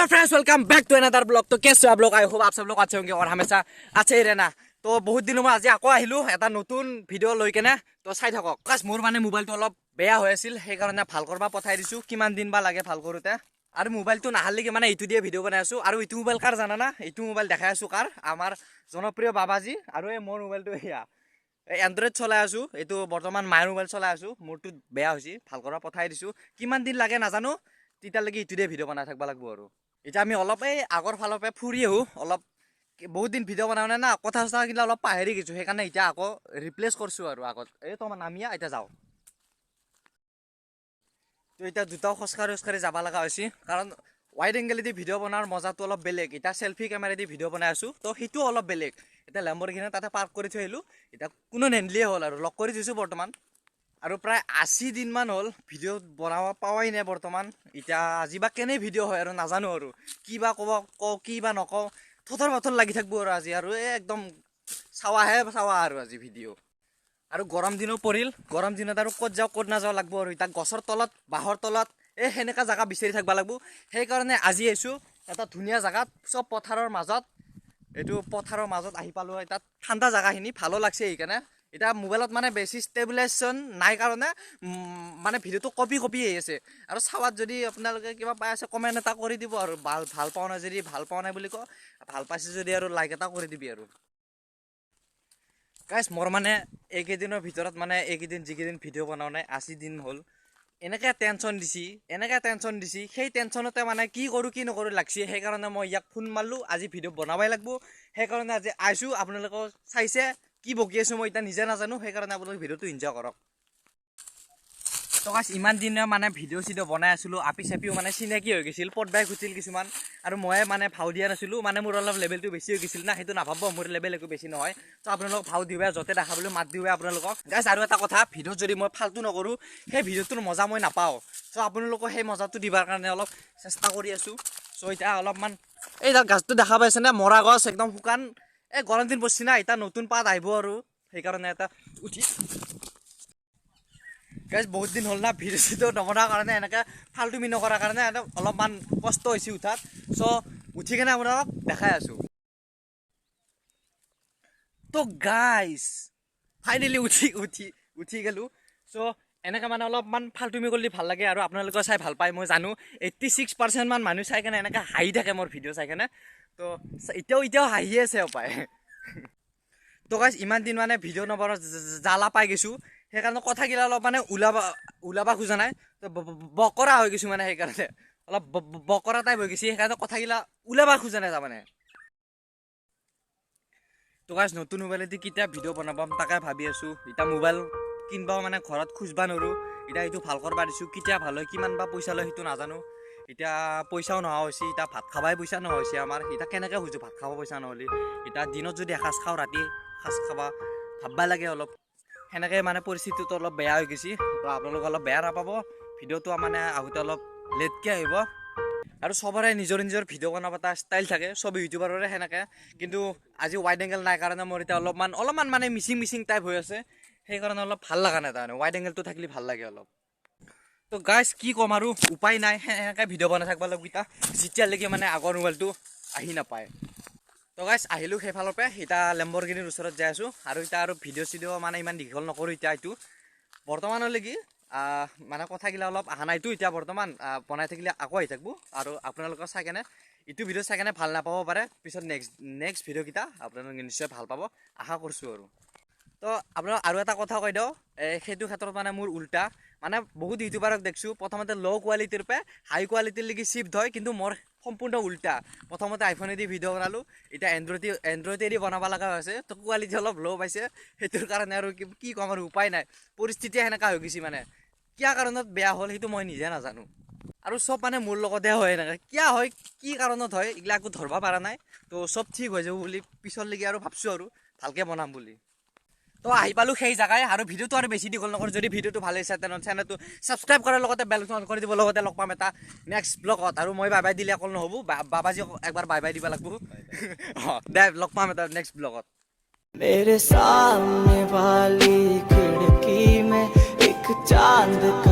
Hello friends, welcome back to another blog. तो कैसे आप लोग? आई होप आप सब लोग अच्छे होंगे और हमेशा अच्छे ही रहना। तो बहुत दिनों में आज আকৌ আহিলো এটা নতুন ভিডিও লৈ কেনে। তো চাই থাকক। কাজ মোৰ মানে মোবাইলটো অলপ বেয়া হৈ আছিল, সেই কাৰণে ভাল কৰবা পঠাই দিছো। কিমান দিন বা লাগে ভাল কৰোতে। আৰু মোবাইলটো নাহালেকি মানে ইটো দিয়ে ভিডিও বনাই আছো। আৰু ইটো মোবাইল কাৰ জানা না? ইটো মোবাইল দেখাই আছো কাৰ আমাৰ জনপ্ৰিয় বাবাজি। আৰু এই মোৰ মোবাইলটো এয়া এন্ড্ৰইড চলাই আছো। এইটো বৰ্তমান মাইৰ মোবাইল চলাই আছো। মোৰটো বেয়া হৈছে, ভাল কৰবা পঠাই দিছো। কিমান দিন লাগে নাজানো, তেতিয়ালৈকে ইটো দিয়ে ভিডিও বনাই থাকবা লাগব। আৰু এতিয়া আমি অলপ এই আগৰ ফালৰ পৰা ফুৰি আহো। অলপ বহুত দিন ভিডিও বনাও নাই না, কথা চথা কিন্তু অলপ পাহৰি গৈছো, সেইকাৰণে এতিয়া আকৌ ৰিপ্লেচ কৰিছো। আৰু আগত এই তোমাৰ নামিয়া এতিয়া যাওঁ। তো এতিয়া দুটাও খোজকাঢ়ি যাব লগা হৈছে, কাৰণ ৱাইড এংগেলেদি ভিডিও বনোৱাৰ মজাটো অলপ বেলেগ। এতিয়া চেল্ফি কেমেৰাদি ভিডিও বনাই আছো, তো সেইটোও অলপ বেলেগ। এতিয়া লেম্বৰগিনি তাতে পাৰ্ক কৰি থৈ আহিলো। এতিয়া কোনো নেনলিয়ে হ'ল আৰু লগ কৰি থৈছো বৰ্তমান। আৰু প্ৰায় 80 দিনমান হ'ল ভিডিঅ' বনাব পাৱাই নাই বৰ্তমান। এতিয়া আজি বা কেনে ভিডিঅ' হয় আৰু নাজানো। আৰু কি বা কওঁ কি বা নকওঁ, থথৰ পাথৰ লাগি থাকবো। আৰু আজি আৰু একদম চাৱা আৰু আজি ভিডিঅ'। আৰু গৰম দিনো পৰিল, গৰম দিনত আৰু ক'ত যাওঁ ক'ত নাযাওঁ লাগব। আৰু এতিয়া গছৰ তলত বাঁহৰ তলত সেনেকা জাগা বিচাৰি থাকবা লাগব। সেইকাৰণে আজি আহিছোঁ এটা ধুনীয়া জাগাত, চব পথাৰৰ মাজত। এইটো পথাৰৰ মাজত আহি পালোঁ। তাত ঠাণ্ডা জাগাখিনি ভালো লাগছে সেইকাৰণে। এতিয়া মোবাইলত মানে বেছি ষ্টেবিলাইজেশ্যন নাই কাৰণে মানে ভিডিঅ'টো কপি আহি আছে। আৰু চাৱাত যদি আপোনালোকে কিবা পাই আছে কমেণ্ট এটা কৰি দিব। আৰু ভাল পাওঁ নাই যদি ভাল পাওঁ নাই বুলি কওঁ, ভাল পাইছে যদি আৰু লাইক এটা কৰি দিবি। আৰু গাইছ, মোৰ মানে এইকেইদিনৰ ভিতৰত মানে এইকেইদিন যিকেইদিন ভিডিঅ' বনাও নাই 80 দিন হ'ল, এনেকৈ টেনশ্যন দিছি। সেই টেনশ্যনতে মানে কি কৰোঁ কি নকৰোঁ লাগছি। সেইকাৰণে মই ইয়াক ফোন মাৰলোঁ, আজি ভিডিঅ' বনাবই লাগব। সেইকাৰণে আজি আহিছোঁ। আপোনালোকক চাইছে কি বকি আছোঁ মই এতিয়া নিজে নাজানো। সেইকাৰণে আপোনালোকে ভিডিঅ'টো এনজয় কৰক। তো গাইছ, ইমান দিনে মানে ভিডিঅ' চিডিঅ' বনাই আছিলোঁ, আপি চাপিও মানে চিনাকি হৈ গৈছিল, পদবাই খুজিছিল কিছুমান। আৰু ময়ে মানে ভাও দিয়া নাছিলোঁ, মানে মোৰ অলপ লেভেলটো বেছি হৈ গৈছিল না। সেইটো নাভাবব মোৰ লেভেল একো বেছি নহয়। তো আপোনালোকক ভাও দিওঁ য'তে দেখা বুলি মাত দিওঁ আপোনালোকক। গাইছ, আৰু এটা কথা, ভিডিঅ'ত যদি মই ফাল্টু নকৰোঁ, সেই ভিডিঅ'টোৰ মজা মই নাপাওঁ। চ' আপোনালোকক সেই মজাটো দিবৰ কাৰণে অলপ চেষ্টা কৰি আছোঁ। চ' এতিয়া অলপমান এই গাছটো দেখা পাইছেনে? মৰা গছ একদম শুকান। এই গৰম দিন পৰিছে না, এতিয়া নতুন পাত আহিব। আৰু সেইকাৰণে এটা উঠি গাইছ, বহুত দিন হ'ল না ভিডিঅ' চিডিঅ' নবনোৱাৰ কাৰণে, এনেকৈ ফাল্টুমি নকৰাৰ কাৰণে অলপমান কষ্ট হৈছে উঠাত। চ' উঠি কেনে আপোনালোকক দেখাই আছোঁ। তো গাইছ, ফাইনেলি উঠি গ'লোঁ। চ' এনেকৈ মানে অলপমান ফাল্টুমি কৰিলে ভাল লাগে। আৰু আপোনালোকে চাই ভাল পায় মই জানো। 86% মান মানুহ চাই কেনে এনেকৈ হাঁহি থাকে মোৰ ভিডিঅ' চাই কেনে। তো এতিয়াও হাঁহি আছে পায়। তো গাইছ, ইমান দিন মানে ভিডিঅ' নবনোৱাৰ জ্বালা পাই গৈছোঁ। সেইকাৰণে কথাগিলা অলপ মানে ওলাবা খোজা নাই। তো বকৰা হৈ গৈছোঁ মানে, সেইকাৰণে অলপ বকৰা টাইপ হৈ গৈছে। সেইকাৰণে কথাগিলা ওলাবা খোজা নাই তাৰমানে। তো গাইছ, নতুন মোবাইলেদি কেতিয়া ভিডিঅ' বনাব তাকে ভাবি আছোঁ। এতিয়া মোবাইল কিনবাও মানে ঘৰত খুজবা নোৱাৰোঁ। এতিয়া এইটো ভাল কৰবা দিছোঁ, কেতিয়া ভাল হয় কিমান বা পইচা লয় সেইটো নাজানো। এতিয়া পইচাও নোহোৱা হৈছে, এতিয়া ভাত খাবাই পইচা নোহোৱা হৈছে আমাৰ। এতিয়া কেনেকৈ খুজোঁ ভাত খাব পইচা নহ'লে? এতিয়া দিনত যদি এসাঁজ খাওঁ, ৰাতি সাঁজ খাবা ভাববা লাগে অলপ। সেনেকৈ মানে পৰিস্থিতিটো অলপ বেয়া হৈ গৈছে। তো আপোনালোকে অলপ বেয়া নাপাব, ভিডিঅ'টো মানে আহোঁতে অলপ লেটকৈ আহিব। আৰু চবৰে নিজৰ ভিডিঅ' বনাব এটা ষ্টাইল থাকে, চব ইউটিউবাৰৰে সেনেকৈ। কিন্তু আজি ৱাইড এংগেল নাই কাৰণে মোৰ এতিয়া অলপমান মানে মিচিং টাইপ হৈ আছে। সেইকাৰণে অলপ ভাল লগা নাই তাৰমানে। ৱাইড এংগেলটো থাকিলে ভাল লাগে অলপ। তো গাইছ, কি ক'ম আৰু উপায় নাই, সেনেকৈ ভিডিঅ' বনাই থাকিব লাগিব এতিয়া, যেতিয়ালৈকে মানে আগৰ মোবাইলটো আহি নাপায়। তো গাইছ, আহিলোঁ সেইফালৰ পৰা। এতিয়া লেম্বৰগিনিৰ ওচৰত যাই আছোঁ। আৰু এতিয়া আৰু ভিডিঅ' চিডিঅ' মানে ইমান দীঘল নকৰোঁ এতিয়া। এইটো বৰ্তমানলৈকে মানে কথাগিলা অলপ অহা নাইতো এতিয়া বৰ্তমান। বনাই থাকিলে আকৌ আহি থাকিব। আৰু আপোনালোকৰ চাই কেনে এইটো ভিডিঅ' চাই কেনে ভাল নাপাব পাৰে, পিছত নেক্সট ভিডিঅ'কেইটা আপোনালোকে নিশ্চয় ভাল পাব আশা কৰিছোঁ। তো আপোনালোক আৰু এটা কথা কৈ দিওঁ, সেইটো ক্ষেত্ৰত মানে মোৰ উল্টা। মানে বহুত ইউটিউবাৰক দেখিছোঁ প্ৰথমতে ল' কোৱালিটিৰ পৰা হাই কোৱালিটিলৈকে শ্বিফ্ট হয়, কিন্তু মোৰ সম্পূৰ্ণ উল্টা। প্ৰথমতে আইফোনেদি ভিডিঅ' বনালোঁ, এতিয়া এণ্ড্ৰইডেদি বনাব লগা হৈছে। তো কোৱালিটি অলপ ল' পাইছে, সেইটোৰ কাৰণে আৰু কি ক'ম আৰু উপায় নাই। পৰিস্থিতি সেনেকুৱা হৈ গৈছে মানে। কিয় কাৰণত বেয়া হ'ল সেইটো মই নিজে নাজানো। আৰু চব মানে মোৰ লগতে হয় এনেকৈ, কিয় হয় কি কাৰণত হয় এইগিলা একো ধৰিব পৰা নাই। তো চব ঠিক হৈ যাব বুলি পিছলৈকে আৰু ভাবছোঁ আৰু ভালকৈ বনাম বুলি। তো আহি পালোঁ সেই জাগাই। আৰু ভিডিঅ'টো আৰু বেছি দীঘল নকৰোঁ। যদি ভিডিঅ'টো ভাল লাগিছে তেনেহ'লে চেনেলটো ছাবস্ক্ৰাইব কৰাৰ লগতে বেলখন অন কৰি দিব। লগতে লগ পাম এটা নেক্সট ব্লগত। আৰু মই বাই দিলে অকল নহ'ব, বাবাজীক একবাৰ বাই দিব লাগিব। দে লগ পাম এটা নেক্সট ব্লগত। मेरे सामने वाली खिड़की में एक चांद का